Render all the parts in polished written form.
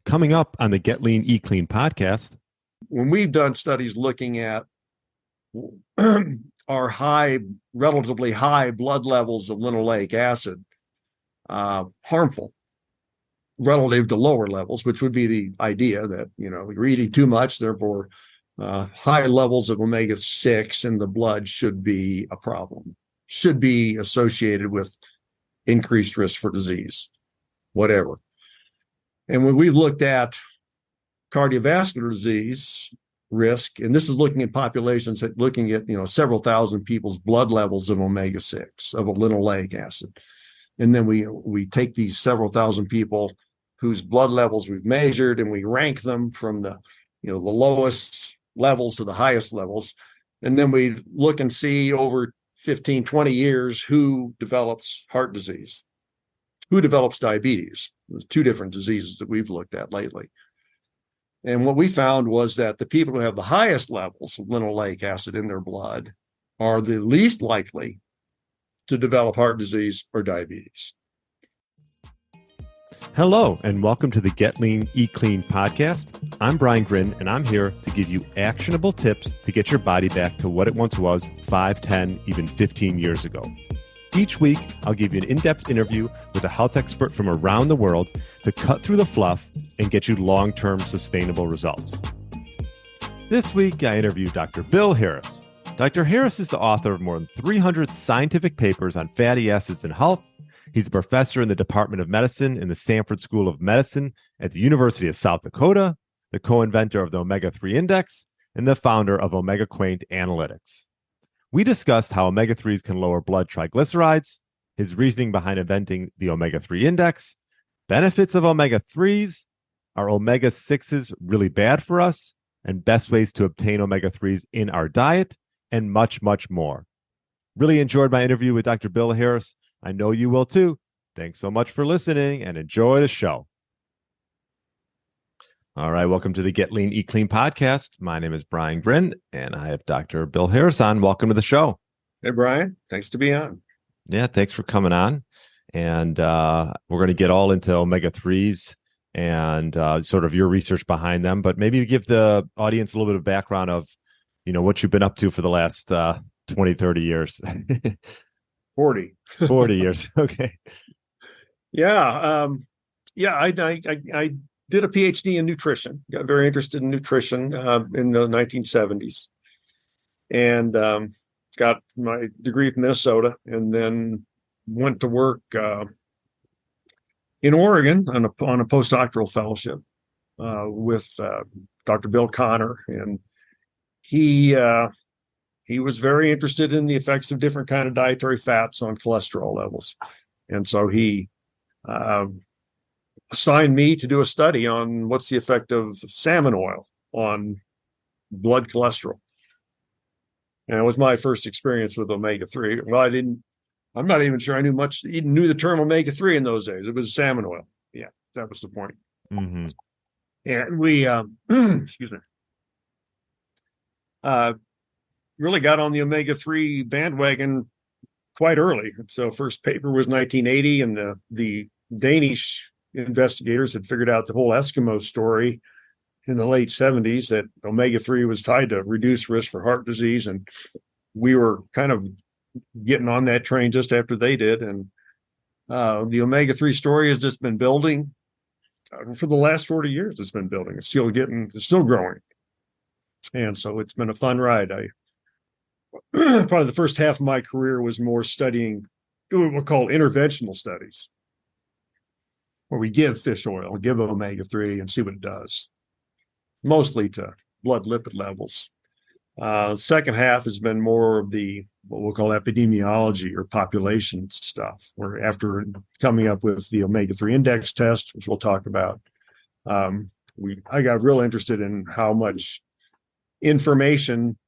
Coming up on the Get Lean, Eat Clean podcast. When we've done studies looking at our relatively high blood levels of linoleic acid, harmful relative to lower levels, which would be the idea that, you're eating too much, therefore high levels of omega-6 in the blood should be a problem, should be associated with increased risk for disease, whatever. And when we looked at cardiovascular disease risk, and this is looking at populations looking at several thousand people's blood levels of omega-6, of linoleic acid, and then we take these several thousand people whose blood levels we've measured, and we rank them from the lowest levels to the highest levels, and then we look and see over 15, 20 years who develops heart disease, who develops diabetes. There's two different diseases that we've looked at lately. And what we found was that the people who have the highest levels of linoleic acid in their blood are the least likely to develop heart disease or diabetes. Hello, and welcome to the Get Lean, Eat Clean podcast. I'm Brian Grin, and I'm here to give you actionable tips to get your body back to what it once was 5, 10, even 15 years ago. Each week, I'll give you an in-depth interview with a health expert from around the world to cut through the fluff and get you long-term sustainable results. This week, I interviewed Dr. Bill Harris. Dr. Harris is the author of more than 300 scientific papers on fatty acids and health. He's a professor in the Department of Medicine in the Sanford School of Medicine at the University of South Dakota, the co-inventor of the Omega-3 Index, and the founder of OmegaQuant Analytics. We discussed how omega-3s can lower blood triglycerides, his reasoning behind inventing the omega-3 index, benefits of omega-3s, are omega-6s really bad for us, and best ways to obtain omega-3s in our diet, and much, much more. Really enjoyed my interview with Dr. Bill Harris. I know you will too. Thanks so much for listening and enjoy the show. All right, welcome to the Get Lean, Eat Clean podcast. My name is Brian Grin, and I have Dr. Bill Harris on. Welcome to the show. Hey, Brian. Thanks to be on. Yeah, thanks for coming on. And we're going to get all into omega-3s and sort of your research behind them. But maybe give the audience a little bit of background of, what you've been up to for the last 20, 30 years. 40. 40 years. Okay. Yeah. I did a PhD in nutrition, got very interested in nutrition in the 1970s, and got my degree from Minnesota, and then went to work in Oregon on a postdoctoral fellowship with Dr. Bill Connor, and he was very interested in the effects of different kind of dietary fats on cholesterol levels, and so he assigned me to do a study on what's the effect of salmon oil on blood cholesterol. And it was my first experience with omega-3. Well, I'm not even sure I knew the term omega-3 in those days. It was salmon oil. Yeah, that was the point. Mm-hmm. And we, excuse me, really got on the omega-3 bandwagon quite early. So first paper was 1980, and the Danish investigators had figured out the whole Eskimo story in the late 70s, that omega-3 was tied to reduced risk for heart disease. And we were kind of getting on that train just after they did. And the omega-3 story has just been building for the last 40 years. It's been building. It's still growing. And so it's been a fun ride. Probably the first half of my career was more studying what we'll call interventional studies, where we give fish oil, give omega-3 and see what it does, mostly to blood lipid levels. Second half has been more of what we'll call epidemiology or population stuff, where after coming up with the omega-3 index test, which we'll talk about, I got real interested in how much information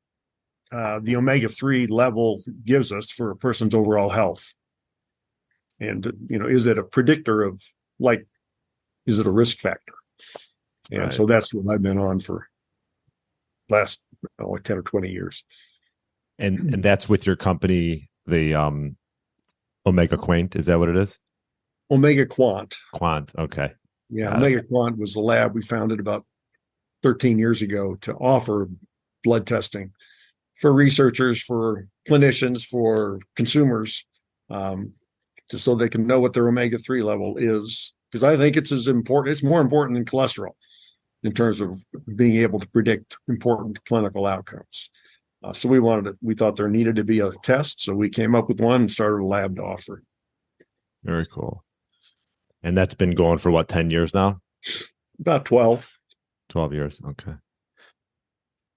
the omega-3 level gives us for a person's overall health. And, is it a predictor of, is it a risk factor? And right. So that's what I've been on for last 10 or 20 years. And that's with your company, the OmegaQuant, is that what it is? OmegaQuant. Quant, okay. Yeah, OmegaQuant was the lab we founded about 13 years ago to offer blood testing for researchers, for clinicians, for consumers, so they can know what their omega-3 level is. Because I think it's as important, it's more important than cholesterol in terms of being able to predict important clinical outcomes. So we thought there needed to be a test. So we came up with one and started a lab to offer. Very cool. And that's been going for what, 10 years now? About 12. 12 years. Okay.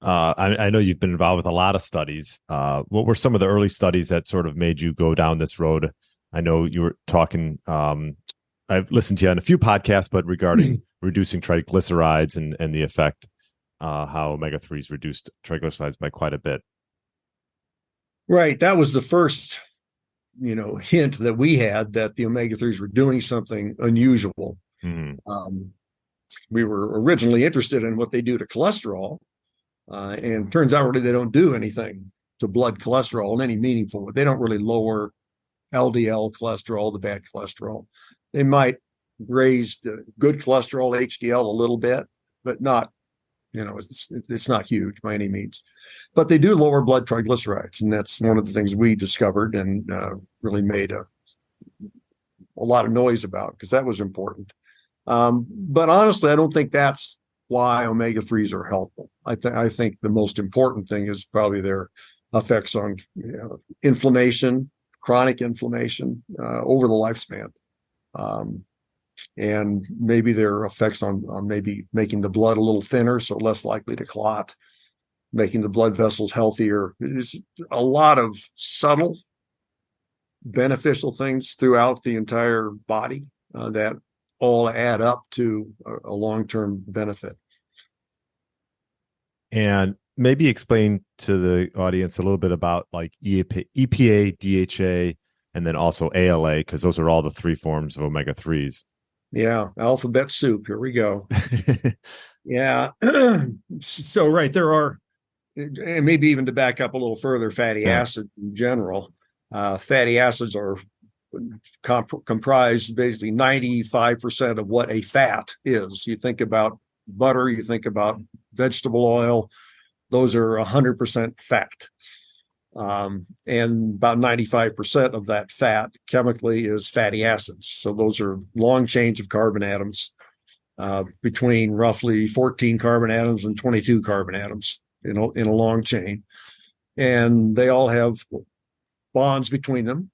I know you've been involved with a lot of studies. What were some of the early studies that sort of made you go down this road? I know you were talking, I've listened to you on a few podcasts, but regarding reducing triglycerides and the effect, how omega-3s reduced triglycerides by quite a bit. Right. That was the first, hint that we had that the omega-3s were doing something unusual. We were originally interested in what they do to cholesterol, and turns out really they don't do anything to blood cholesterol in any meaningful way. They don't really lower LDL cholesterol, the bad cholesterol. They might raise the good cholesterol, HDL, a little bit, but not, it's not huge by any means. But they do lower blood triglycerides, and that's one of the things we discovered and really made a lot of noise about, because that was important. But honestly, I don't think that's why omega-3s are helpful. I think the most important thing is probably their effects on inflammation, chronic inflammation over the lifespan. And maybe their effects on maybe making the blood a little thinner, so less likely to clot, making the blood vessels healthier. There's a lot of subtle beneficial things throughout the entire body that all add up to a long-term benefit. And maybe explain to the audience a little bit about like EPA, DHA, and then also ALA, because those are all the three forms of omega-3s. Yeah, alphabet soup. Here we go. Yeah. So, right, there are, and maybe even to back up a little further, fatty acids in general. Fatty acids are comprise basically 95% of what a fat is. You think about butter, you think about vegetable oil, those are 100% fat. And about 95% of that fat chemically is fatty acids. So those are long chains of carbon atoms between roughly 14 carbon atoms and 22 carbon atoms in a long chain. And they all have bonds between them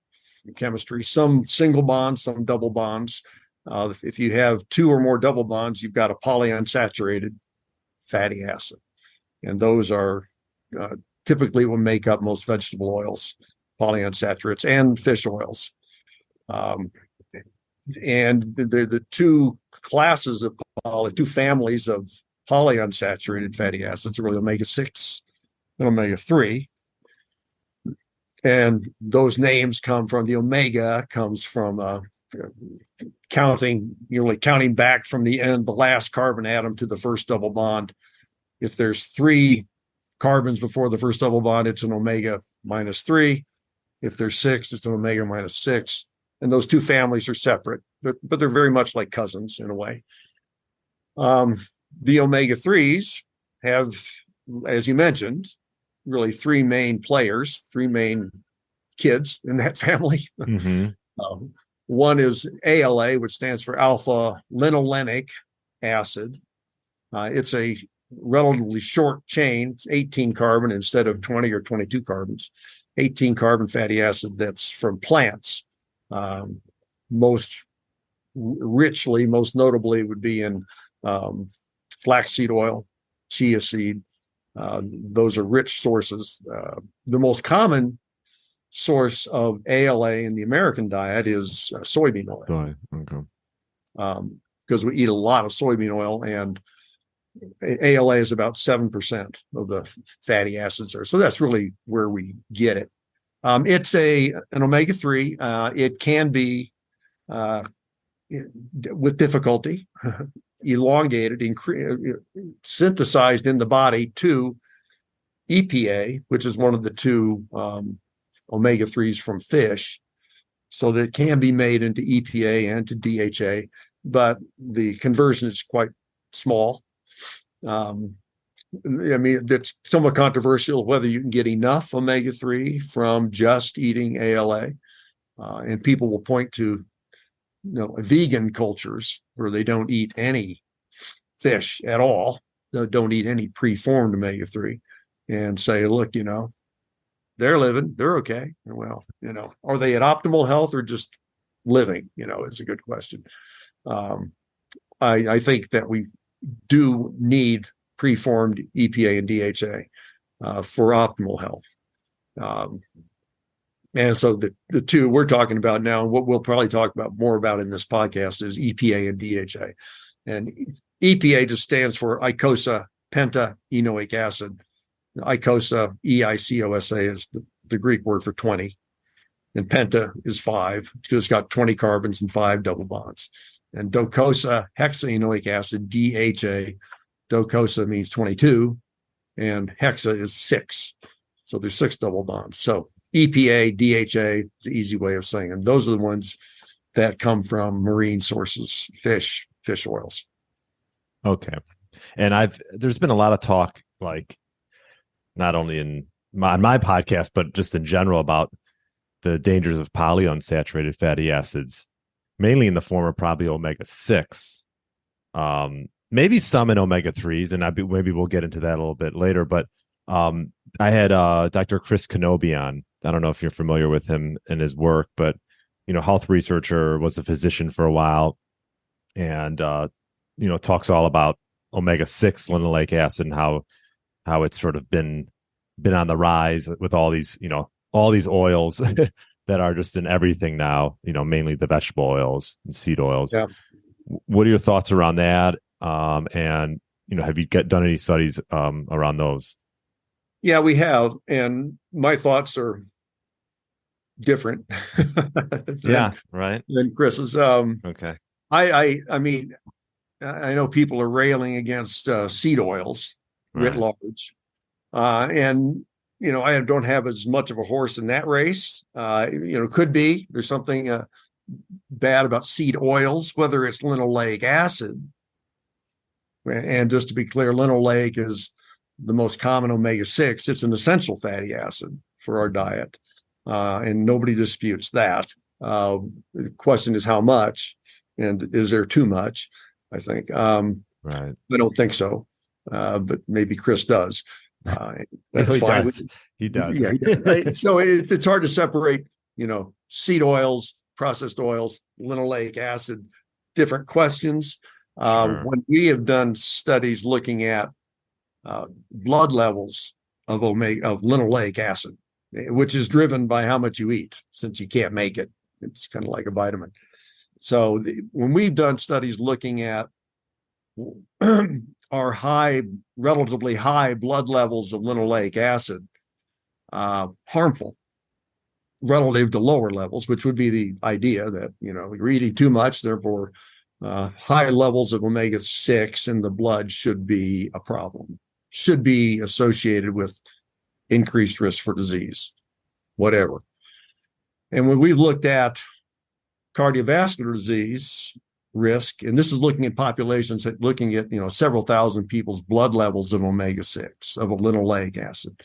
in chemistry, some single bonds, some double bonds. If you have two or more double bonds, you've got a polyunsaturated fatty acid. And those are typically will make up most vegetable oils, polyunsaturates, and fish oils. And the two classes of two families of polyunsaturated fatty acids are really omega-6 and omega-3. And those names come from the omega, comes from counting back from the end, the last carbon atom to the first double bond. If there's 3 carbons before the first double bond, it's an omega -3. If there's 6, it's an omega -6. And those two families are separate, but they're very much like cousins in a way. The omega-3s have, as you mentioned, really 3 main players, 3 main kids in that family. One is ALA, which stands for alpha linolenic acid. It's a relatively short chain. It's 18 carbon instead of 20 or 22 carbons. 18 carbon fatty acid that's from plants. Most notably would be in flaxseed oil, chia seed. Those are rich sources. The most common source of ALA in the American diet is soybean oil. Because we eat a lot of soybean oil, and ALA is about 7% of the fatty acids. So that's really where we get it. It's an omega-3. It can be, with difficulty, elongated, synthesized in the body to EPA, which is one of the 2 omega-3s from fish. So that it can be made into EPA and to DHA. but the conversion is quite small. I mean, it's somewhat controversial whether you can get enough omega-3 from just eating ALA. And people will point to, vegan cultures where they don't eat any fish at all, don't eat any preformed omega-3, and say, look, they're living, they're okay. Well, are they at optimal health or just living? It's a good question. I think that we do need preformed EPA and DHA for optimal health. And so the two we're talking about now, and what we'll probably talk about more about in this podcast, is EPA and DHA. And EPA just stands for eicosapentaenoic acid. Eicosa, EICOSA, is the Greek word for 20. And penta is 5, because it's got 20 carbons and 5 double bonds. And docosa hexaenoic acid, DHA, docosa means 22, and hexa is 6. So there's 6 double bonds. So EPA, DHA is the easy way of saying it. Those are the ones that come from marine sources, fish oils. Okay. And there's been a lot of talk, like not only in my podcast, but just in general, about the dangers of polyunsaturated fatty acids, mainly in the form of probably omega-6, maybe some in omega-3s, and maybe we'll get into that a little bit later. But I had Dr. Chris Kenobi on. I don't know if you're familiar with him and his work, but health researcher, was a physician for a while, and talks all about omega-6 linoleic acid and how it's sort of been on the rise with all these oils that are just in everything now, mainly the vegetable oils and seed oils. Yeah. What are your thoughts around that? And have you done any studies around those? Yeah, we have, and my thoughts are different. Than Chris's. Okay. I mean, I know people are railing against seed oils writ large, and I don't have as much of a horse in that race. Could be there's something bad about seed oils, whether it's linoleic acid. And just to be clear, linoleic is the most common omega-6. It's an essential fatty acid for our diet, and nobody disputes that. The question is how much, and is there too much? I think. I don't think so, but maybe Chris does. That's fine. He does. Yeah, he does. So it's hard to separate, seed oils, processed oils, linoleic acid, different questions. Sure. When we have done studies looking at blood levels of linoleic acid, which is driven by how much you eat, since you can't make it. It's kind of like a vitamin. So when we've done studies looking at our relatively high blood levels of linoleic acid, harmful relative to lower levels, which would be the idea that, you're eating too much, therefore high levels of omega-6 in the blood should be a problem, should be associated with increased risk for disease, whatever. And when we've looked at cardiovascular disease risk, and this is looking at populations looking at several thousand people's blood levels of omega-6, of linoleic acid,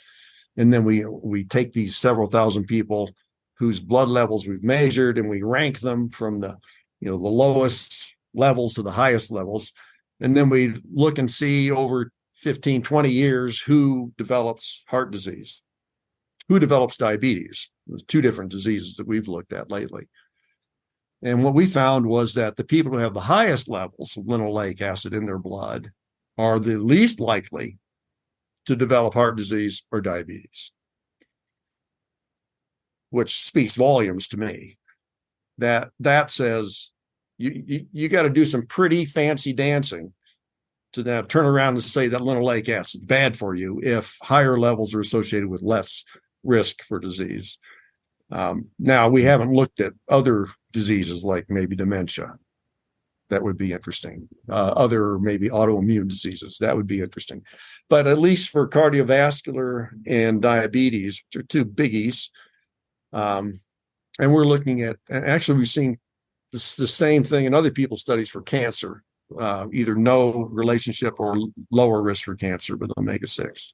and then we take these several thousand people whose blood levels we've measured, and we rank them from the the lowest levels to the highest levels, and then we look and see over 15, 20 years who develops heart disease, who develops diabetes. There's 2 different diseases that we've looked at lately. And what we found was that the people who have the highest levels of linoleic acid in their blood are the least likely to develop heart disease or diabetes, which speaks volumes to me. That says you got to do some pretty fancy dancing to now turn around and say that linoleic acid is bad for you if higher levels are associated with less risk for disease. Now, we haven't looked at other diseases like maybe dementia. That would be interesting. Other maybe autoimmune diseases. That would be interesting. But at least for cardiovascular and diabetes, which are 2 biggies, and we're looking at, and actually we've seen the same thing in other people's studies for cancer, either no relationship or lower risk for cancer with omega-6.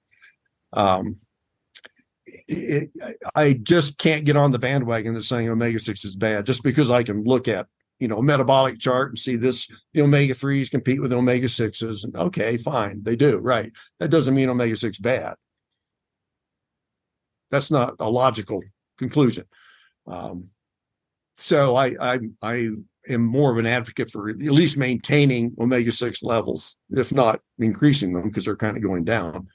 I just can't get on the bandwagon that's saying omega-6 is bad just because I can look at, a metabolic chart and see this, the omega-3s compete with omega-6s. And okay, fine, they do, right. That doesn't mean omega-6 bad. That's not a logical conclusion. So I am more of an advocate for at least maintaining omega-6 levels, if not increasing them, because they're kind of going down.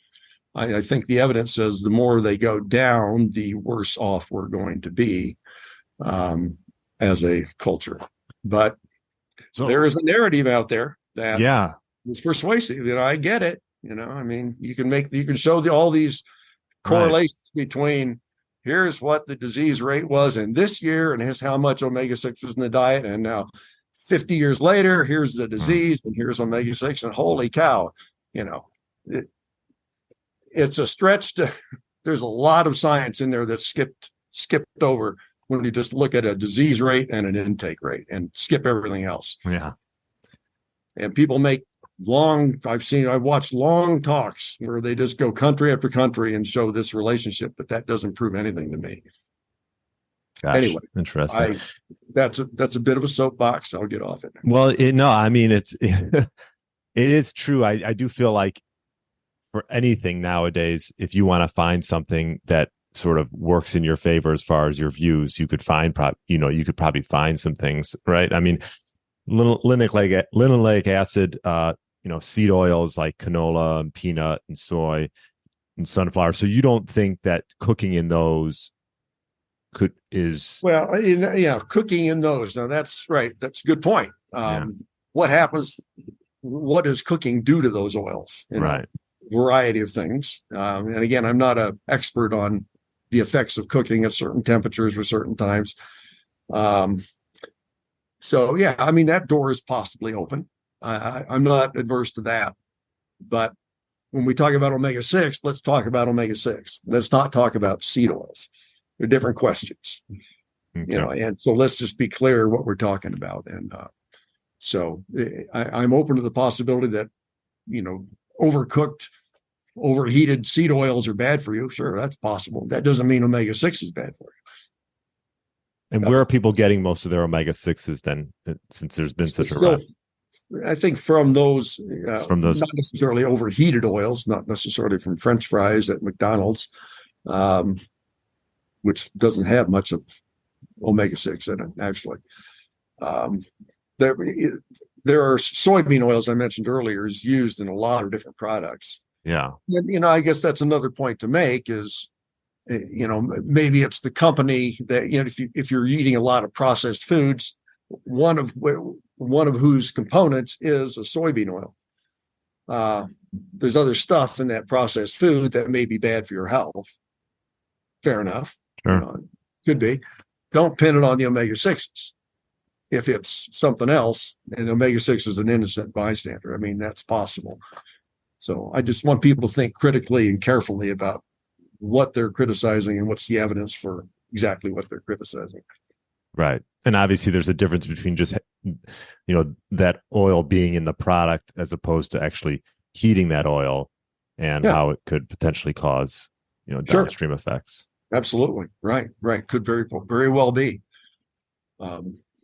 I think the evidence says the more they go down, the worse off we're going to be as a culture. But there is a narrative out there that is persuasive. I get it. I mean, you can show all these correlations between here's what the disease rate was in this year, and here's how much omega-6 was in the diet, and now 50 years later, here's the disease, and here's omega-6, and holy cow, it's a stretch to. There's a lot of science in there that's skipped over when you just look at a disease rate and an intake rate and skip everything else. Yeah, and people make I've watched long talks where they just go country after country and show this relationship, but that doesn't prove anything to me. Gosh, anyway, interesting. That's a bit of a soapbox. I'll get off it. Well, it is true. I do feel like for anything nowadays, if you want to find something that sort of works in your favor as far as your views, you could find you could probably find some things, right? I mean, linoleic acid, seed oils like canola and peanut and soy and sunflower. So you don't think that cooking in those cooking in those. Now that's right. That's a good point. What happens? What does cooking do to those oils? Right. Variety of things. And again, I'm not an expert on the effects of cooking at certain temperatures or certain times. So yeah, I mean, that door is possibly open. I'm not adverse to that. But when we talk about omega-6, let's talk about omega-6. Let's not talk about seed oils. They're different questions. Okay. And so let's just be clear what we're talking about. And so I'm open to the possibility that, overcooked, overheated seed oils are bad for you. Sure, that's possible. That doesn't mean omega-6 is bad for you. And where are people getting most of their omega-6s then, since there's been such a rise? I think from those not necessarily overheated oils, not necessarily from French fries at McDonald's, which doesn't have much of omega-6 in it, actually. There are soybean oils I mentioned earlier is used in a lot of different products. Yeah. And, I guess that's another point to make is, maybe it's the company that, if you're eating a lot of processed foods, one of whose components is a soybean oil. There's other stuff in that processed food that may be bad for your health. Fair enough. Sure. Could be. Don't pin it on the omega-6s. If it's something else, and omega-6 is an innocent bystander, I mean, that's possible. So I just want people to think critically and carefully about what they're criticizing and what's the evidence for exactly what they're criticizing. Right. And obviously there's a difference between just, that oil being in the product as opposed to actually heating that oil and how it could potentially cause, downstream effects. Absolutely. Right. Could very well be.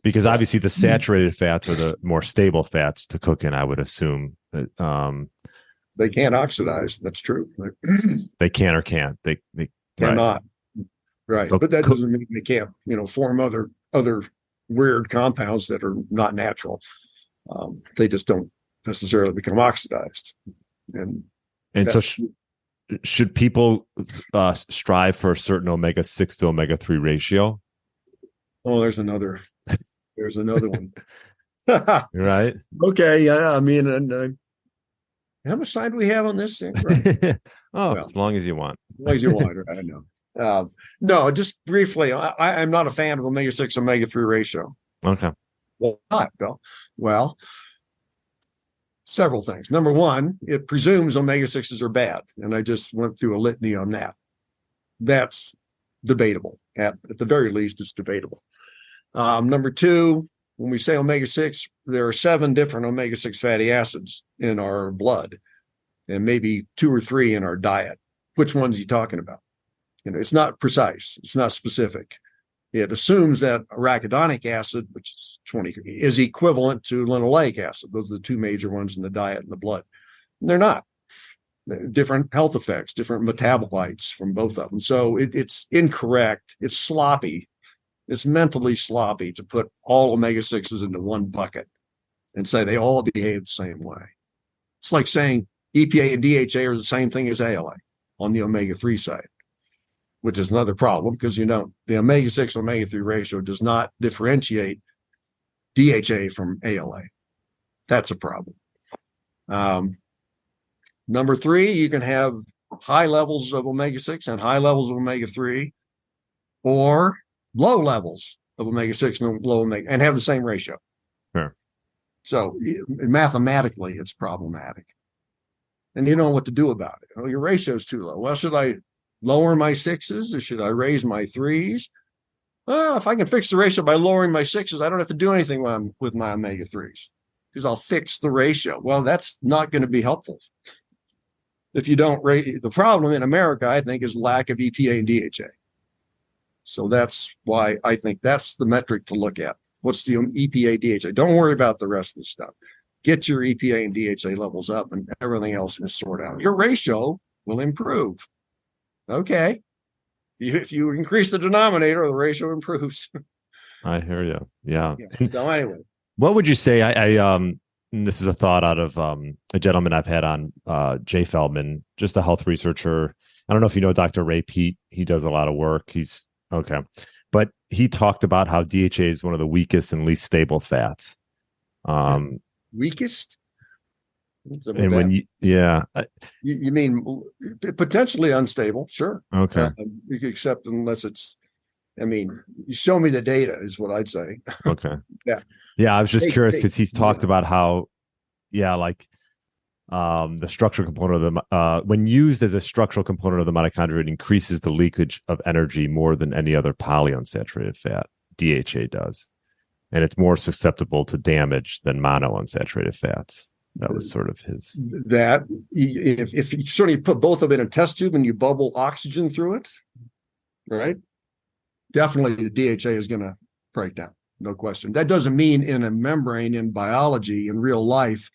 Because obviously the saturated fats are the more stable fats to cook in, I would assume. They can't oxidize. That's true. They can or can't. They cannot. Right. So but that doesn't mean they can't, form other weird compounds that are not natural. They just don't necessarily become oxidized. And so should people strive for a certain omega-6 to omega-3 ratio? Oh, there's another one. Right. Okay. Yeah. I mean, and how much time do we have on this thing? Right. As long as you want. As long as you want. I know. No, just briefly, I'm not a fan of omega-6 omega-3 ratio. Okay. Well, not, Bill. Well, several things. Number one, it presumes omega-6s are bad. And I just went through a litany on that. That's debatable. At the very least, it's debatable. Number two, when we say omega-6, there are 7 different omega-6 fatty acids in our blood and maybe 2 or 3 in our diet. Which ones are you talking about? It's not precise. It's not specific. It assumes that arachidonic acid, which is 20, is equivalent to linoleic acid. Those are the 2 major ones in the diet and the blood. And they're not. Different health effects, different metabolites from both of them. So it's incorrect. It's sloppy. It's mentally sloppy to put all omega-6s into one bucket and say they all behave the same way. It's like saying EPA and DHA are the same thing as ALA on the omega-3 side, which is another problem because, the omega-6 omega-3 ratio does not differentiate DHA from ALA. That's a problem. Number 3, you can have high levels of omega-6 and high levels of omega-3, or low levels of omega-6 and low omega, and have the same ratio. Sure. So mathematically, it's problematic. And you don't know what to do about it. Your ratio is too low. Well, should I lower my 6s or should I raise my 3s? Well, if I can fix the ratio by lowering my 6s, I don't have to do anything with my omega-3s because I'll fix the ratio. Well, that's not going to be helpful. If you don't rate, the problem in America, I think, is lack of EPA and DHA. So that's why I think that's the metric to look at. What's the EPA, DHA? Don't worry about the rest of the stuff. Get your EPA and DHA levels up and everything else will sort out. Your ratio will improve. Okay. If you increase the denominator, the ratio improves. I hear you. Yeah. So anyway. What would you say? And this is a thought out of a gentleman I've had on, Jay Feldman, just a health researcher. I don't know if you know Dr. Ray Peat. He does a lot of work. He's okay. But he talked about how DHA is one of the weakest and least stable fats. Weakest? And when you mean potentially unstable? Sure. Okay. Except unless it's, you show me the data is what I'd say. Okay. Yeah. Yeah. I was just curious because he's talked about how, the structural component of the, when used as a structural component of the mitochondria, it increases the leakage of energy more than any other polyunsaturated fat. DHA does. And it's more susceptible to damage than monounsaturated fats. That was sort of his. That if you sort of put both of them in a test tube and you bubble oxygen through it, right? Definitely the DHA is going to break down, no question. That doesn't mean in a membrane in biology, in real life,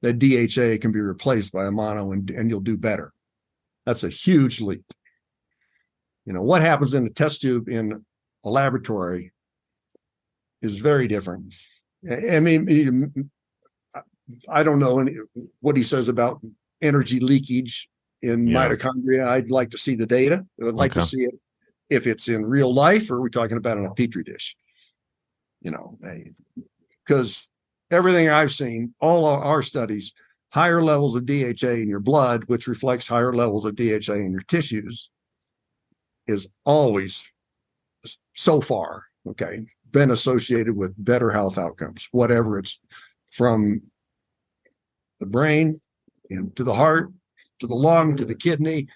that DHA can be replaced by a mono and you'll do better. That's a huge leap. What happens in a test tube in a laboratory is very different. I don't know what he says about energy leakage in mitochondria. I'd like to see the data. I'd like to see it if it's in real life, or are we talking about in a petri dish? Because everything I've seen, all our studies, higher levels of DHA in your blood, which reflects higher levels of DHA in your tissues, is always so far, been associated with better health outcomes, whatever it's from the brain to the heart, to the lung, to the kidney,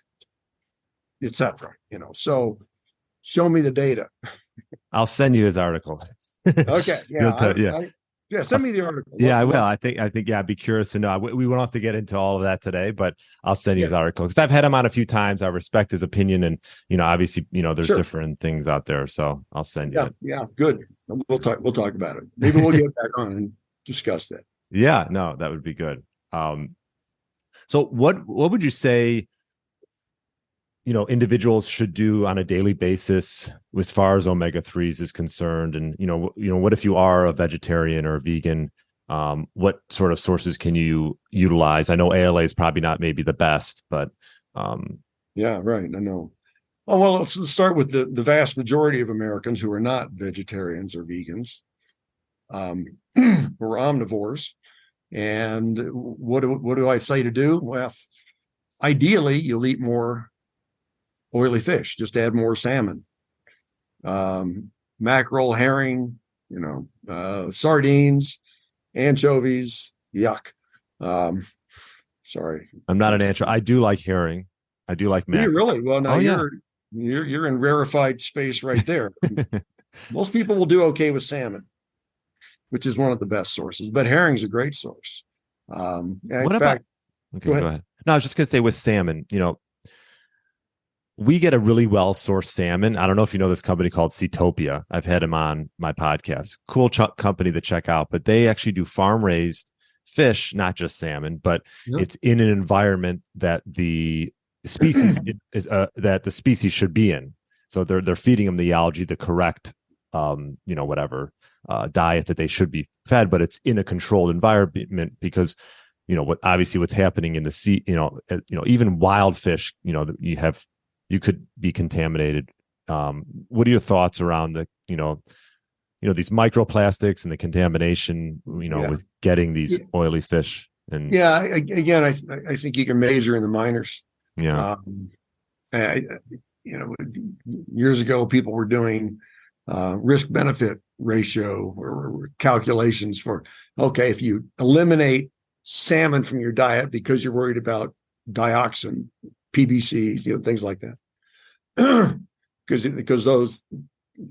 etc. So show me the data. I'll send you his article. Okay. Yeah. Send me the article. Yeah, I will. I think. I'd be curious to know. We won't have to get into all of that today, but I'll send you his article because I've had him on a few times. I respect his opinion, and obviously, there's different things out there. So I'll send you it. Yeah, good. We'll talk about it. Maybe we'll get back on and discuss that. Yeah, no, that would be good. So what would you say, individuals should do on a daily basis as far as omega-3s is concerned? And, what if you are a vegetarian or a vegan? What sort of sources can you utilize? I know ALA is probably not maybe the best, but. Yeah, right. I know. Oh, well, let's start with the vast majority of Americans who are not vegetarians or vegans, or omnivores. And what do I say to do? Well, ideally, you'll eat more oily fish. Just add more salmon, mackerel, herring, sardines, anchovies. Yuck. Sorry, I'm not an anchovy. I do like herring. I do like mackerel. Really? Well, now you're in rarefied space right there. Most people will do okay with salmon. which is one of the best sources. But herring's a great source. What about? Okay, go ahead. No, I was just going to say with salmon, we get a really well-sourced salmon. I don't know if you know this company called Seatopia. I've had them on my podcast. Cool company to check out, but they actually do farm-raised fish, not just salmon, but it's in an environment that the species that the species should be in. So they're feeding them the algae, the correct, whatever diet that they should be fed, but it's in a controlled environment because, what's happening in the sea, even wild fish, you could be contaminated. What are your thoughts around these microplastics and the contamination, with getting these oily fish? And again, I think you can measure in the minors. Yeah. Years ago, people were doing risk benefit ratio or calculations for, okay, if you eliminate salmon from your diet because you're worried about dioxin, PBCs, things like that. Because those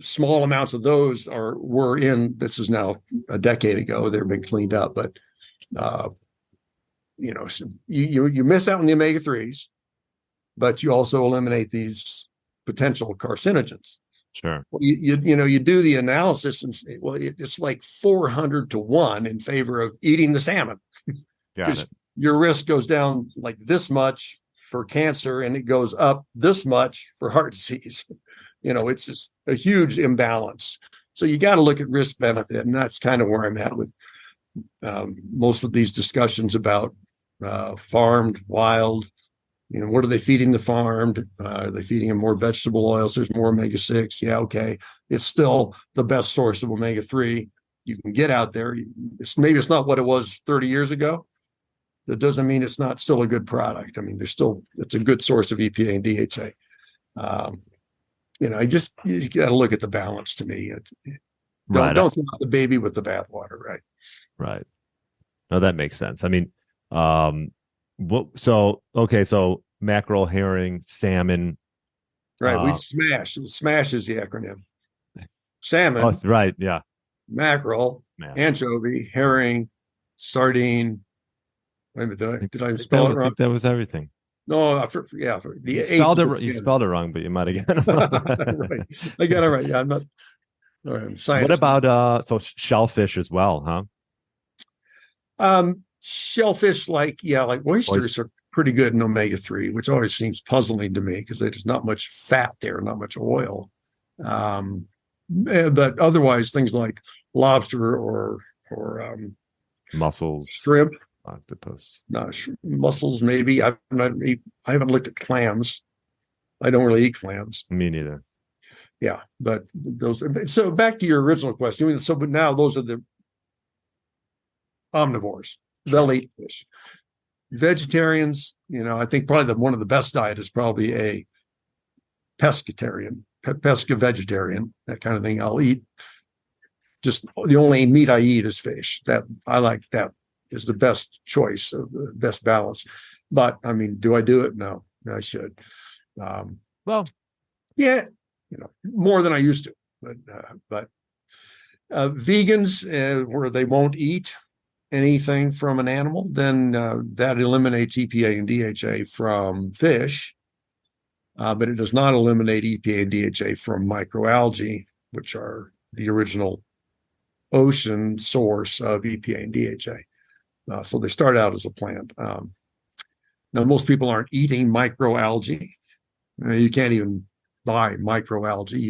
small amounts of those were in, this is now a decade ago, they've been cleaned up, but so you miss out on the omega-3s, but you also eliminate these potential carcinogens. Sure. Well, you do the analysis and say, well, it's like 400 to 1 in favor of eating the salmon. Got it. Your risk goes down like this much for cancer and it goes up this much for heart disease. It's just a huge imbalance. So you got to look at risk benefit. And that's kind of where I'm at with most of these discussions about farmed, wild. What are they feeding the farmed? Are they feeding them more vegetable oils? There's more omega-6. Yeah, okay. It's still the best source of omega-3 you can get out there. Maybe it's not what it was 30 years ago. That doesn't mean it's not still a good product. I mean, it's a good source of EPA and DHA. You got to look at the balance to me. Don't throw out the baby with the bathwater, right? Right. No, that makes sense. I mean, so mackerel, herring, salmon. Right. We smash. SMASH is the acronym. Salmon. Oh, right. Yeah. Mackerel, anchovy, herring, sardine. Wait a minute, did I spell it wrong? I think that was everything. No, you spelled it wrong, but you might have got it right. I got it right. Yeah, I'm not. All right, I'm scientist. What about shellfish as well, huh? Shellfish, like oysters are pretty good in omega-3, which always seems puzzling to me because there's not much fat there, not much oil. But otherwise, things like lobster or mussels, shrimp, octopus, mussels, maybe. I haven't looked at clams. I don't really eat clams. Me neither. Yeah, but those. So back to your original question. But now those are the omnivores. They'll eat fish. Vegetarians, I think probably one of the best diet is probably a pescatarian, pesca-vegetarian, that kind of thing. I'll eat. Just the only meat I eat is fish. That I like. That is the best choice, the best balance. But I mean, do I do it? No, I should. Yeah, more than I used to. But vegans, where they won't eat anything from an animal, then that eliminates EPA and DHA from fish, but it does not eliminate EPA and DHA from microalgae, which are the original ocean source of EPA and DHA. So they start out as a plant. Now, most people aren't eating microalgae. You can't even buy microalgae.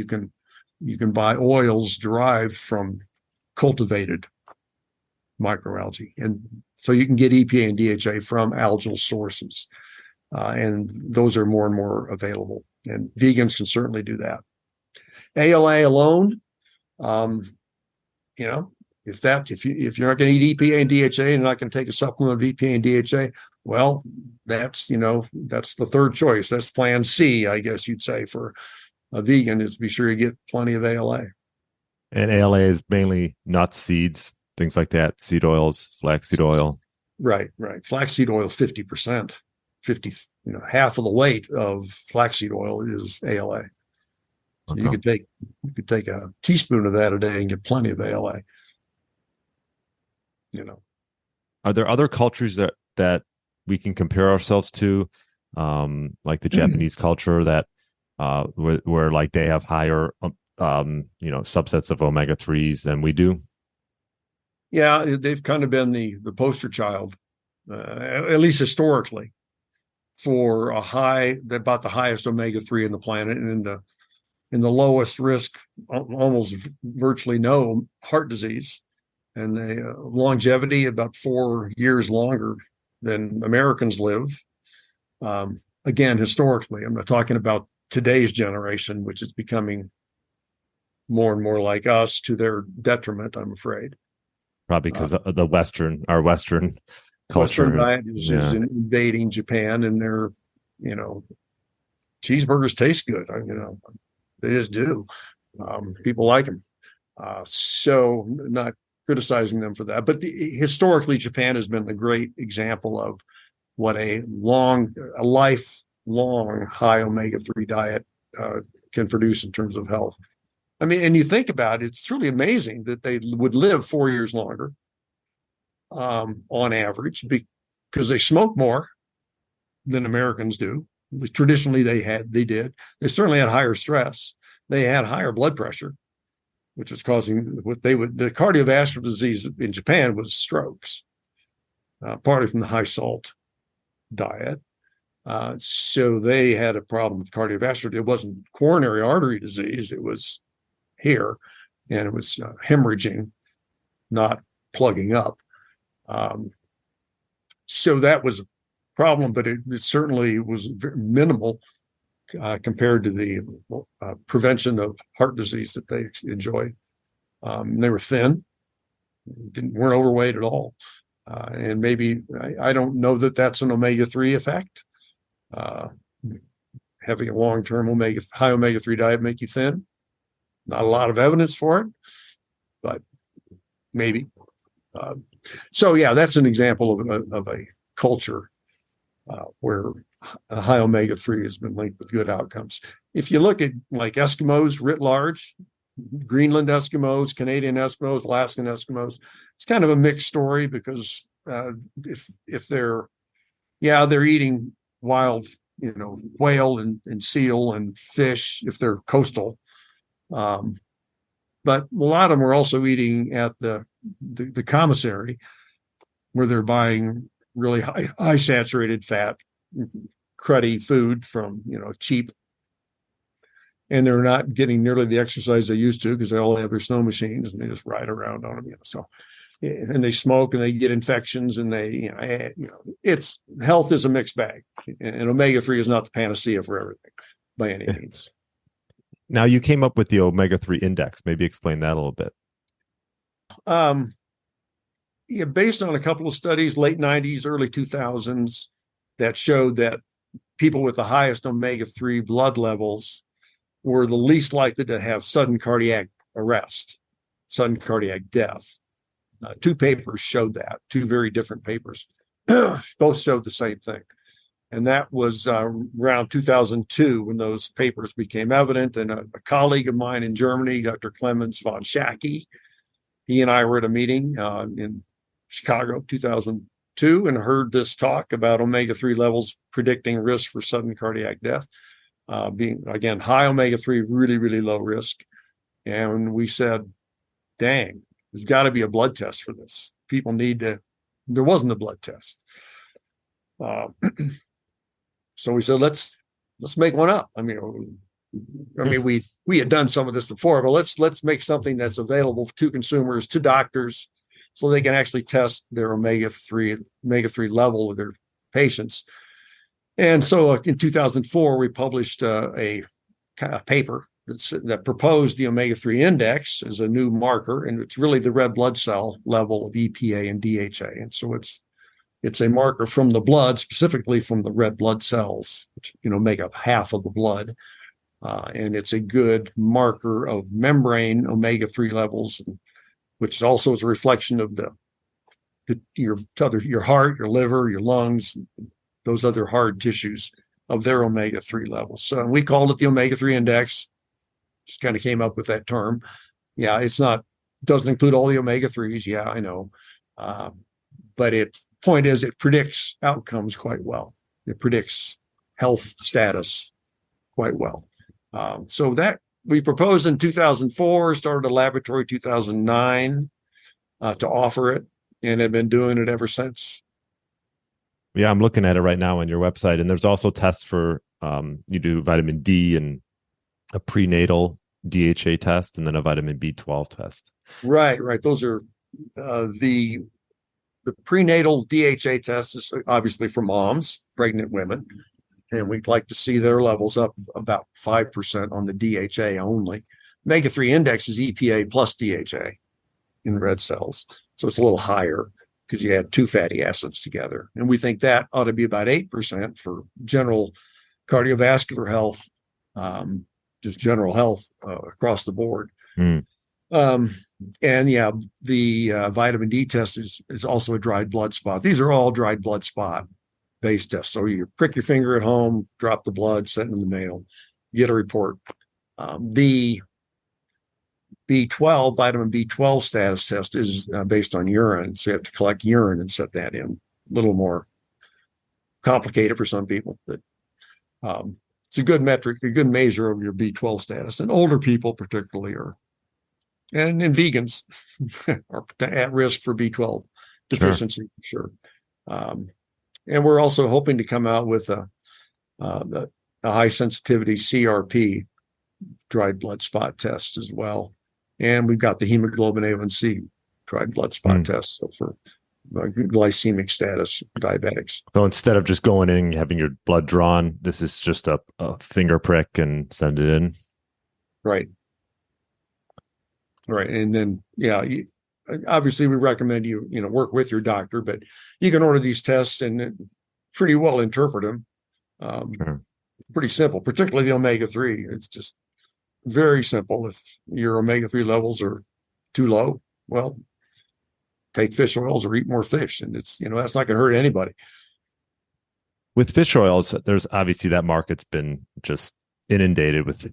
You can buy oils derived from cultivated microalgae, and so you can get EPA and DHA from algal sources, and those are more and more available. And vegans can certainly do that. ALA alone, if you're not going to eat EPA and DHA and you're not going to take a supplement of EPA and DHA, well, that's the third choice. That's plan C, I guess you'd say, for a vegan, is be sure you get plenty of ALA. And ALA is mainly nuts, seeds, things like that, seed oils, flaxseed oil. Right. Flaxseed oil is 50%. Half of the weight of flaxseed oil is ALA. So you could take a teaspoon of that a day and get plenty of ALA. you know. Are there other cultures that we can compare ourselves to, like the Japanese culture that where like they have higher subsets of omega 3s than we do? Yeah, they've kind of been the poster child, at least historically, for about the highest omega 3 in the planet, and in the lowest risk, almost virtually no heart disease, and the longevity about 4 years longer than Americans live. Again, historically, I'm not talking about today's generation, which is becoming more and more like us to their detriment, I'm afraid. Probably because of our Western culture. Western diet is invading Japan, and their, cheeseburgers taste good. They just do. People like them. So not criticizing them for that, but historically, Japan has been the great example of what a lifelong high omega-3 diet can produce in terms of health. I mean, and you think about it, it's truly amazing that they would live 4 years longer on average, because they smoke more than Americans do. Traditionally, they did. They certainly had higher stress. They had higher blood pressure, which was causing the cardiovascular disease in Japan was strokes, partly from the high salt diet. So they had a problem with cardiovascular. It wasn't coronary artery disease. It was here, and it was hemorrhaging, not plugging up. So that was a problem, but it certainly was very minimal compared to the prevention of heart disease that they enjoyed. They were thin, weren't overweight at all. And maybe, I don't know that that's an omega-3 effect. Having a long-term high omega-3 diet make you thin. Not a lot of evidence for it, but maybe. So yeah, that's an example of a culture where a high omega-3 has been linked with good outcomes. If you look at like Eskimos writ large, Greenland Eskimos, Canadian Eskimos, Alaskan Eskimos, it's kind of a mixed story, because if they're eating wild, whale and seal and fish if they're coastal. But a lot of them are also eating at the commissary, where they're buying really high saturated fat, cruddy food from, cheap. And they're not getting nearly the exercise they used to, because they all have their snow machines and they just ride around on them, So, and they smoke and they get infections, and it's health is a mixed bag, and omega-3 is not the panacea for everything by any means. Now, you came up with the omega-3 index. Maybe explain that a little bit. Based on a couple of studies, late 90s, early 2000s, that showed that people with the highest omega-3 blood levels were the least likely to have sudden cardiac arrest, sudden cardiac death. Two papers showed that, two very different papers. Both showed the same thing. And that was around 2002 when those papers became evident. And a colleague of mine in Germany, Dr. Clemens von Schacke, he and I were at a meeting in Chicago, 2002, and heard this talk about omega-3 levels predicting risk for sudden cardiac death. Being, again, high omega-3, really, really low risk. And we said, dang, there's got to be a blood test for this. People need to, there wasn't a blood test. So we said, let's make one up. I mean, we had done some of this before, but let's make something that's available to consumers, to doctors, so they can actually test their omega-3 level with their patients. And so in 2004, we published a paper that proposed the omega-3 index as a new marker, and it's really the red blood cell level of EPA and DHA. And so it's a marker from the blood, specifically from the red blood cells, which make up half of the blood. And it's a good marker of membrane omega-3 levels, which also is a reflection of your heart, your liver, your lungs, those other hard tissues of their omega-3 levels. So we called it the omega-3 index. Just kind of came up with that term. Yeah, doesn't include all the omega-3s. Yeah, I know. But its point is it predicts outcomes quite well. It predicts health status quite well. So that we proposed in 2004, started a laboratory 2009 to offer it, and have been doing it ever since. Yeah, I'm looking at it right now on your website, and there's also tests for you do vitamin D and a prenatal DHA test, and then a vitamin B12 test. Right. Those are the prenatal DHA test is obviously for moms, pregnant women, and we'd like to see their levels up about 5% on the DHA only. Omega-3 index is EPA plus DHA in red cells, so it's a little higher because you add two fatty acids together. And we think that ought to be about 8% for general cardiovascular health, just general health across the board. And yeah, the vitamin D test is also a dried blood spot. These are all dried blood spot based tests. So you prick your finger at home, drop the blood, send it in the mail, get a report. The vitamin B12 status test is based on urine. So you have to collect urine and set that in. A little more complicated for some people, but it's a good metric, a good measure of your B12 status. And older people particularly and vegans are at risk for B12 deficiency, sure. And we're also hoping to come out with a high sensitivity CRP dried blood spot test as well. And we've got the hemoglobin A1C dried blood spot test, so for glycemic status diabetics. So instead of just going in and having your blood drawn, this is just a finger prick and send it in. Right. And then, obviously we recommend you work with your doctor, but you can order these tests and pretty well interpret them. Pretty simple, particularly the omega-3. It's just very simple. If your omega-3 levels are too low, well, take fish oils or eat more fish. And it's, that's not going to hurt anybody. With fish oils, there's obviously that market's been just inundated with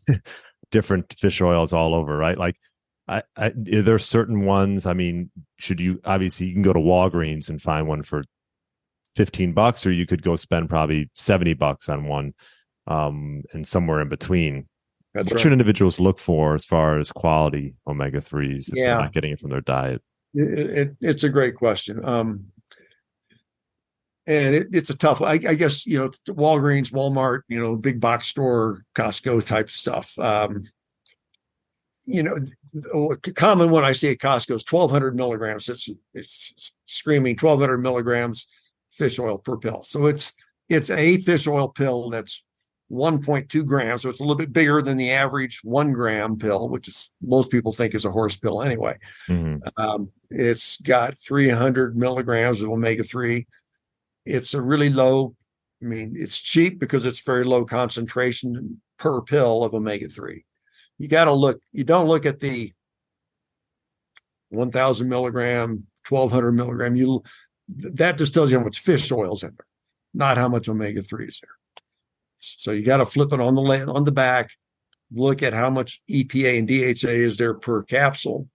different fish oils all over, right? Like, are there certain ones? I mean, you can go to Walgreens and find one for $15, or you could go spend probably $70 on one, and somewhere in between. What should individuals look for as far as quality omega-3s if they're not getting it from their diet? It's a great question. And it's a tough, I guess, Walgreens, Walmart, big box store, Costco type stuff. Common one I see at Costco is 1,200 milligrams. It's screaming 1,200 milligrams fish oil per pill. So it's a fish oil pill that's 1.2 grams. So it's a little bit bigger than the average 1 gram pill, which is most people think is a horse pill anyway. It's got 300 milligrams of omega-3. It's a really low, it's cheap because it's very low concentration per pill of omega-3. You don't look at the 1,000 milligram, 1,200 milligram. That just tells you how much fish oil's in there, not how much omega-3 is there. So you got to flip it on the back, look at how much EPA and DHA is there per capsule,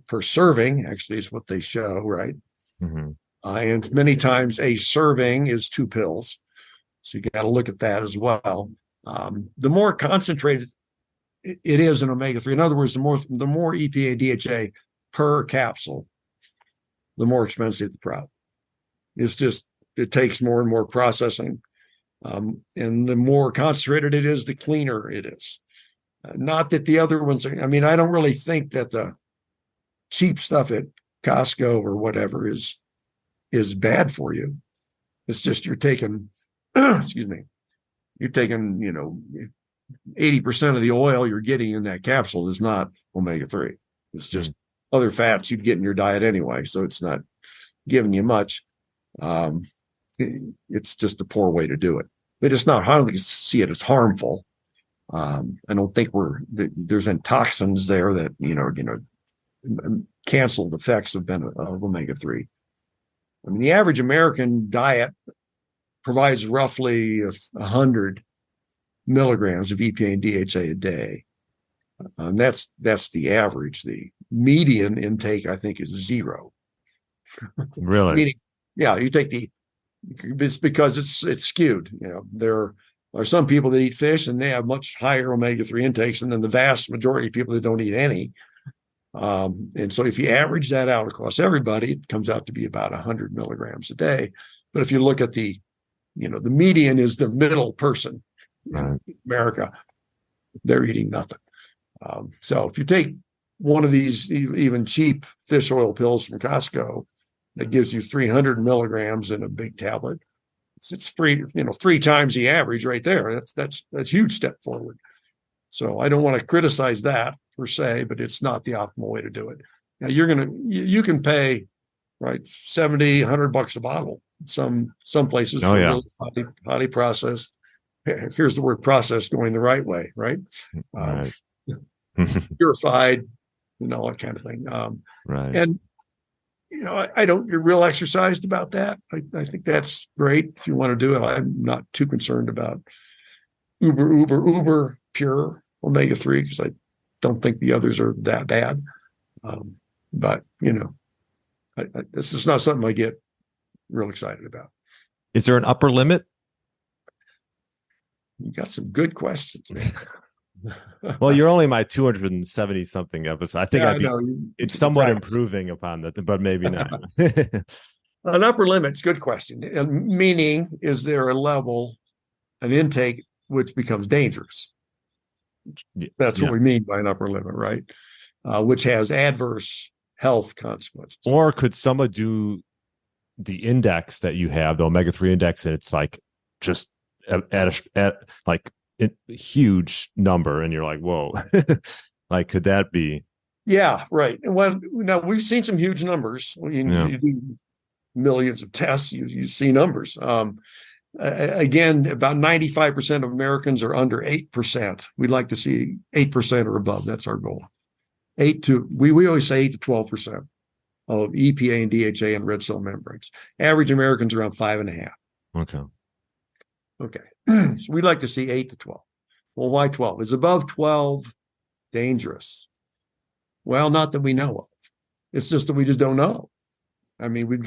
per serving, actually is what they show, right? And many times a serving is 2 pills. So you got to look at that as well. The more concentrated it is in omega-3, in other words, the more EPA, DHA per capsule, the more expensive the product. It takes more and more processing. And the more concentrated it is, the cleaner it is. Not that the other ones are, I don't really think that the cheap stuff at Costco or whatever is bad for you. It's just you're taking, you're taking, 80% of the oil you're getting in that capsule is not omega-3. It's just other fats you'd get in your diet anyway. So it's not giving you much. It's just a poor way to do it. But it's not, I don't see it as harmful. I don't think there's toxins there that, are going to cancel the effects of omega-3. The average American diet provides roughly 100 milligrams of EPA and DHA a day. That's the average. The median intake, I think, is 0. Really? Meaning, yeah, you take it's because it's skewed. There are some people that eat fish and they have much higher omega-3 intakes, and then the vast majority of people that don't eat any. And so if you average that out across everybody, it comes out to be about 100 milligrams a day. But if you look at the median is the middle person in America, they're eating nothing. So if you take one of these even cheap fish oil pills from Costco that gives you 300 milligrams in a big tablet, it's three times the average right there. That's a huge step forward. So I don't want to criticize that per se, but it's not the optimal way to do it. Now you can pay right $70-$100 a bottle. Some places for really highly processed. Here's the word processed going the right way, right? Purified, all that kind of thing. Right. And I don't get real exercised about that. I think that's great if you want to do it. I'm not too concerned about uber pure omega-3 because I don't think the others are that bad. But this is not something I get real excited about. Is there an upper limit? You got some good questions, man. Well, you're only my 270 something episode. I think it's somewhat improving upon that, but maybe not. An upper limit's a good question. And meaning, is there a level of intake which becomes dangerous? That's what we mean by an upper limit, right? Which has adverse health consequences. Or could someone do the index that you have, the omega-3 index, and it's like just at like a huge number, and you're like, whoa, like could that be? Yeah, right. Well, now we've seen some huge numbers. You do millions of tests, you see numbers. Again, about 95% of Americans are under 8%. We'd like to see 8% or above. That's our goal. We always say 8 to 12% of EPA and DHA in red cell membranes. Average Americans around 5.5. Okay. So we'd like to see 8 to 12. Well, why 12? Is above 12 dangerous? Well, not that we know of. It's just that we just don't know. I mean,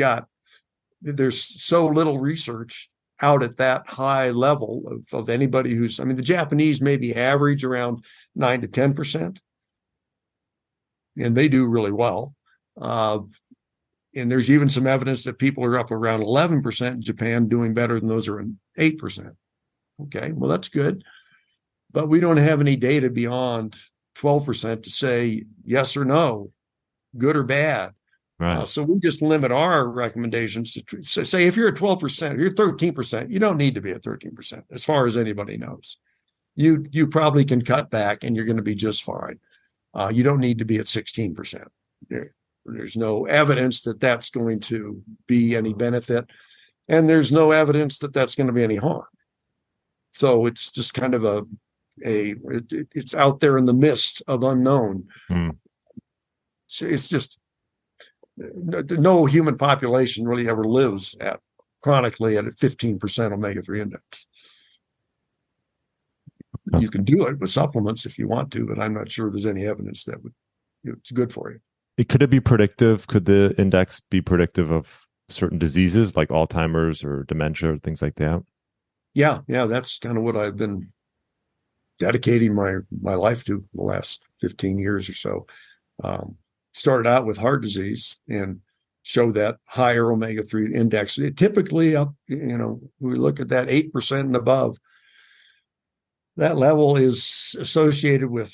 there's so little research out at that high level of anybody the Japanese maybe average around 9 to 10%. And they do really well. And there's even some evidence that people are up around 11% in Japan doing better than those are in 8%. Okay, well, that's good. But we don't have any data beyond 12% to say yes or no, good or bad. Right. So we just limit our recommendations to say if you're at 12%, or you're 13%, you don't need to be at 13%, as far as anybody knows. You probably can cut back and you're going to be just fine. You don't need to be at 16%. There's no evidence that that's going to be any benefit, and there's no evidence that that's going to be any harm. So it's just kind of it's out there in the mist of unknown. It's just no human population really ever lives chronically at a 15% omega-3 index. You can do it with supplements if you want to, but I'm not sure there's any evidence that it's good for you. Could it be predictive? Could the index be predictive of certain diseases like Alzheimer's or dementia or things like that? Yeah, that's kind of what I've been dedicating my life to the last 15 years or so. Started out with heart disease and showed that higher omega-3 index. Typically up, we look at that 8% and above. That level is associated with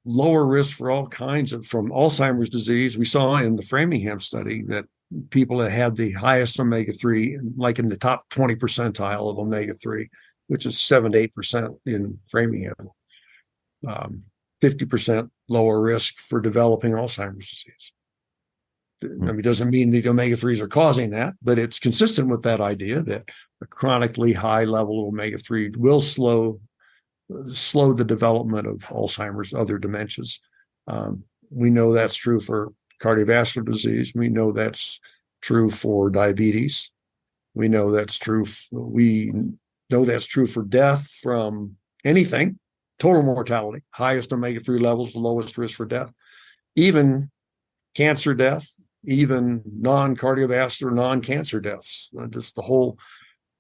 lower risk for all kinds from Alzheimer's disease. We saw in the Framingham study that people that had the highest omega-3, like in the top 20 percentile of omega-3, which is 7 to 8% in Framingham, 50% lower risk for developing Alzheimer's disease. It doesn't mean the omega-3s are causing that, but it's consistent with that idea that a chronically high level of omega-3 will slow the development of Alzheimer's, other dementias. We know that's true for cardiovascular disease. We know that's true for diabetes. We know that's true for death from anything, total mortality, highest omega-3 levels, the lowest risk for death, even cancer death, even non-cardiovascular, non-cancer deaths. Just the whole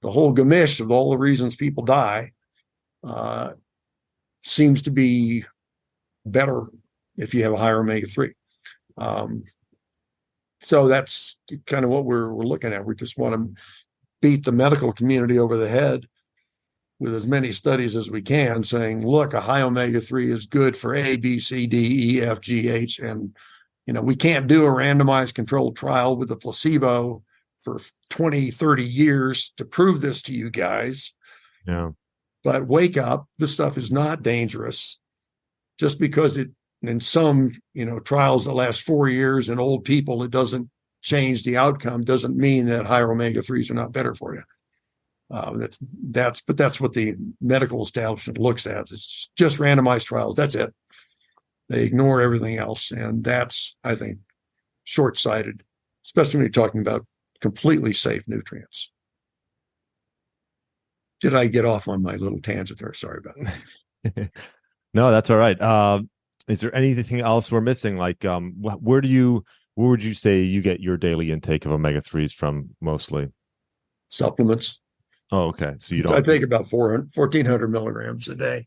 gamish of all the reasons people die seems to be better if you have a higher omega-3. So that's kind of what we're looking at. We just want to beat the medical community over the head with as many studies as we can, saying, look, a high omega-3 is good for A, B, C, D, E, F, G, H. And, we can't do a randomized controlled trial with a placebo for 20, 30 years to prove this to you guys. Yeah. But wake up, this stuff is not dangerous. Just because it, in some, trials that last 4 years in old people, it doesn't change the outcome, doesn't mean that higher omega-3s are not better for you. That's what the medical establishment looks at. It's just randomized trials. That's it. They ignore everything else. And that's, I think, short-sighted, especially when you're talking about completely safe nutrients. Did I get off on my little tangent there? Sorry about that. No, that's all right. Is there anything else we're missing? Like, where would you say you get your daily intake of omega-3s from mostly? Supplements. Oh, okay. So you don't. I take about 1,400 milligrams a day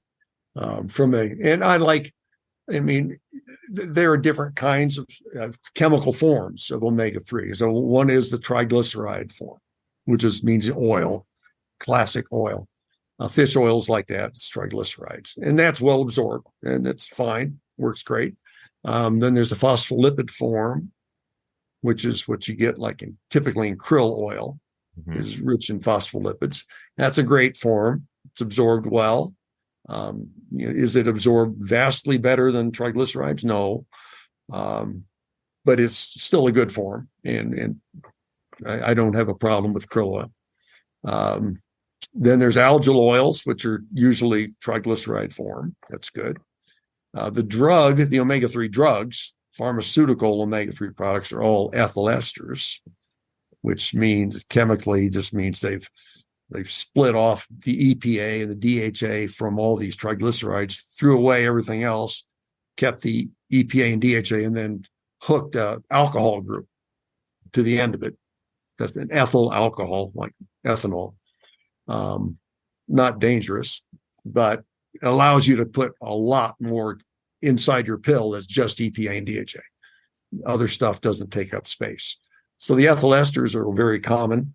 there are different kinds of chemical forms of omega-3. So one is the triglyceride form, which means oil, classic oil. Fish oils like that, it's triglycerides. And that's well absorbed, and it's fine, works great. Then there's a phospholipid form, which is what you get typically in krill oil, is rich in phospholipids. That's a great form. It's absorbed well. Is it absorbed vastly better than triglycerides? No. But it's still a good form. And I don't have a problem with krill oil. Then there's algal oils, which are usually triglyceride form. That's good. The omega-3 drugs, pharmaceutical omega-3 products, are all ethyl esters, which means chemically just means they've split off the EPA and the DHA from all these triglycerides, threw away everything else, kept the EPA and DHA, and then hooked an alcohol group to the end of it. That's an ethyl alcohol, like ethanol. Not dangerous, but it allows you to put a lot more inside your pill that's just EPA and DHA. Other stuff doesn't take up space. So the ethyl esters are very common.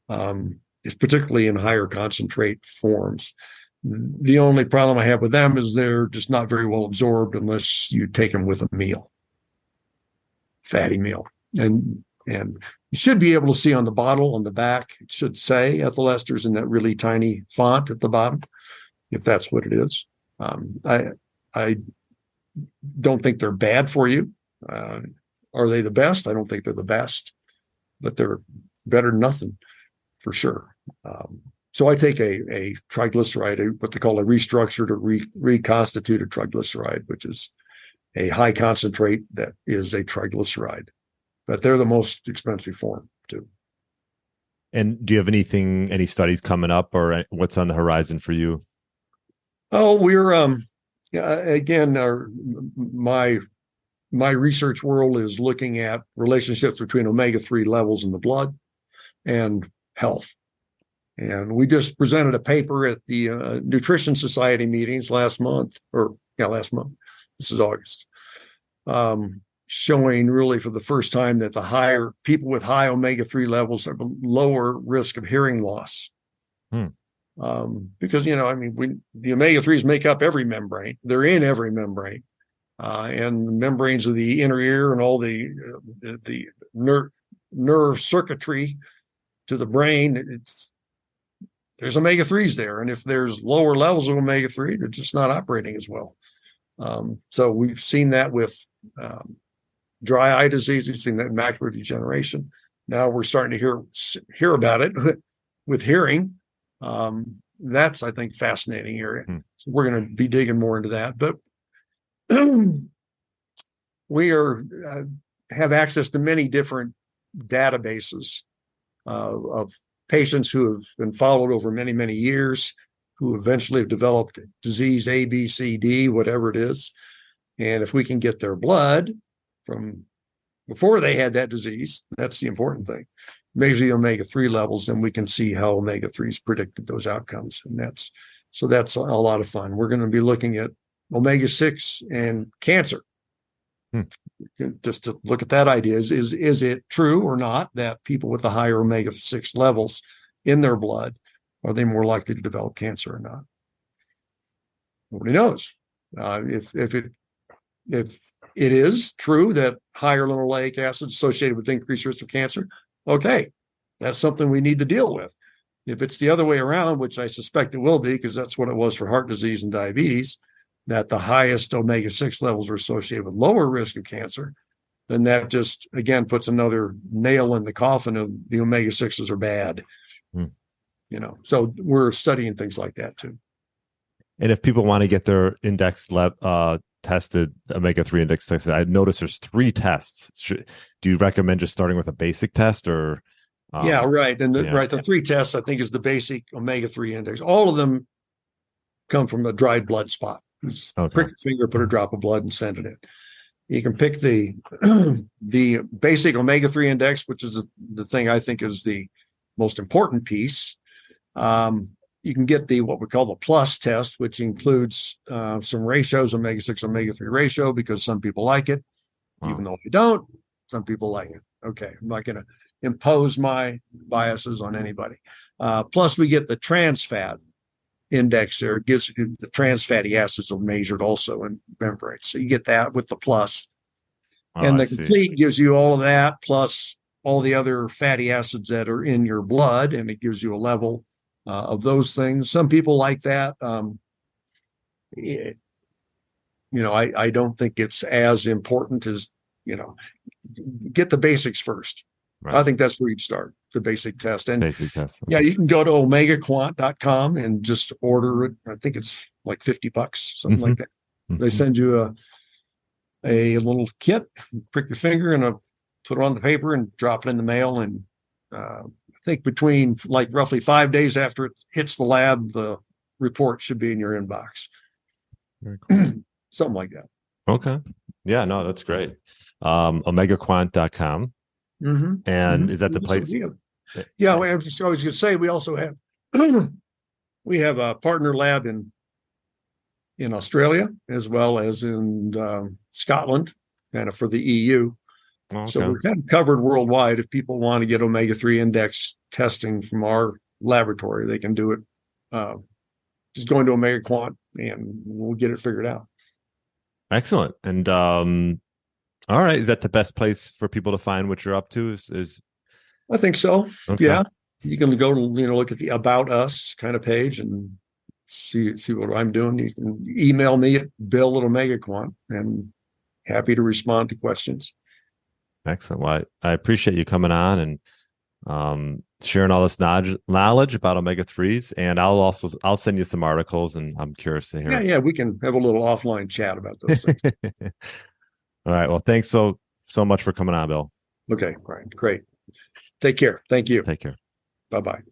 It's particularly in higher concentrate forms. The only problem I have with them is they're just not very well absorbed unless you take them with a meal, fatty meal. And you should be able to see on the bottle, on the back, it should say ethyl esters in that really tiny font at the bottom, if that's what it is. I don't think they're bad for you. Are they the best? I don't think they're the best, but they're better than nothing for sure. So I take a triglyceride, what they call a restructured or reconstituted triglyceride, which is a high concentrate that is a triglyceride. But they're the most expensive form too. And do you have any studies coming up, or what's on the horizon for you? Oh, we're again, my research world is looking at relationships between omega-3 levels in the blood and health. And we just presented a paper at the Nutrition Society meetings last month. This is August. Showing really for the first time that the higher people with high omega-3 levels have a lower risk of hearing loss. Because, the omega-3s make up every membrane. They're in every membrane. And the membranes of the inner ear and all the nerve circuitry to the brain, there's omega-3s there. And if there's lower levels of omega-3, they're just not operating as well. So we've seen that with dry eye disease. We've seen that in macular degeneration. Now we're starting to hear about it with hearing. That's, I think, fascinating area. So we're going to be digging more into that. But we have access to many different databases of patients who have been followed over many, many years, who eventually have developed disease A, B, C, D, whatever it is. And if we can get their blood from before they had that disease. That's the important thing. Measure the omega-3 levels, and we can see how omega-3s predicted those outcomes. And that's a lot of fun. We're going to be looking at omega-6 and cancer. Just to look at that idea. Is it true or not that people with the higher omega-6 levels in their blood, are they more likely to develop cancer or not? Nobody knows. If it is true that higher linoleic acid is associated with increased risk of cancer, okay, that's something we need to deal with. If it's the other way around, which I suspect it will be, because that's what it was for heart disease and diabetes, that the highest omega-6 levels are associated with lower risk of cancer, then that just, again, puts another nail in the coffin of the omega-6s are bad. So we're studying things like that too. And if people want to get their index tested, omega-3 index tested, I noticed there's 3 tests. Do you recommend just starting with a basic test or? Yeah, right. And the 3 tests, I think, is the basic omega-3 index. All of them come from a dried blood spot. Just prick your finger, put a drop of blood, and send it in. You can pick the basic omega-3 index, which is the thing I think is the most important piece. You can get what we call the plus test, which includes some ratios, omega-6, omega-3 ratio, because some people like it, even though they don't. Some people like it. Okay, I'm not going to impose my biases on anybody. Plus, we get the trans fat index there. It gives you the trans fatty acids are measured also in membranes. So you get that with the plus. And the complete gives you all of that, plus all the other fatty acids that are in your blood, and it gives you a level of those things. Some people like that. I don't think it's as important as, get the basics first. Right. I think that's where you'd start, the basic test. And basic test. Yeah, you can go to OmegaQuant.com and just order it. I think it's like $50, something like that. They send you a little kit, prick your finger and put it on the paper and drop it in the mail. And I think between roughly 5 days after it hits the lab, the report should be in your inbox. Very cool. Something like that. Okay. Yeah, no, that's great. OmegaQuant.com. And is that the place? Yeah, I was going to say we also have we have a partner lab in Australia as well as in Scotland, kind of for the EU. Okay. So we're kind of covered worldwide. If people want to get omega-3 index testing from our laboratory, they can do it. Just going to OmegaQuant and we'll get it figured out. Excellent. And all right, is that the best place for people to find what you're up to? Is I think so. Okay. Yeah, you can go look at the About Us kind of page and see what I'm doing. You can email me at bill@OmegaQuant, and happy to respond to questions. Excellent. Well, I appreciate you coming on and sharing all this knowledge about omega-3s, and I'll send you some articles, and I'm curious to hear. Yeah, we can have a little offline chat about those things. All right. Well, thanks so much for coming on, Bill. Okay, Brian. Great. Take care. Thank you. Take care. Bye-bye.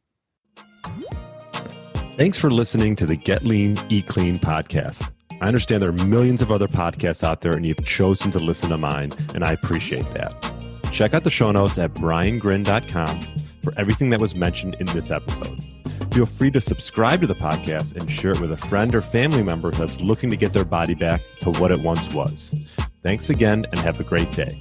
Thanks for listening to the Get Lean, Eat Clean podcast. I understand there are millions of other podcasts out there, and you've chosen to listen to mine, and I appreciate that. Check out the show notes at briangrin.com for everything that was mentioned in this episode. Feel free to subscribe to the podcast and share it with a friend or family member that's looking to get their body back to what it once was. Thanks again, and have a great day.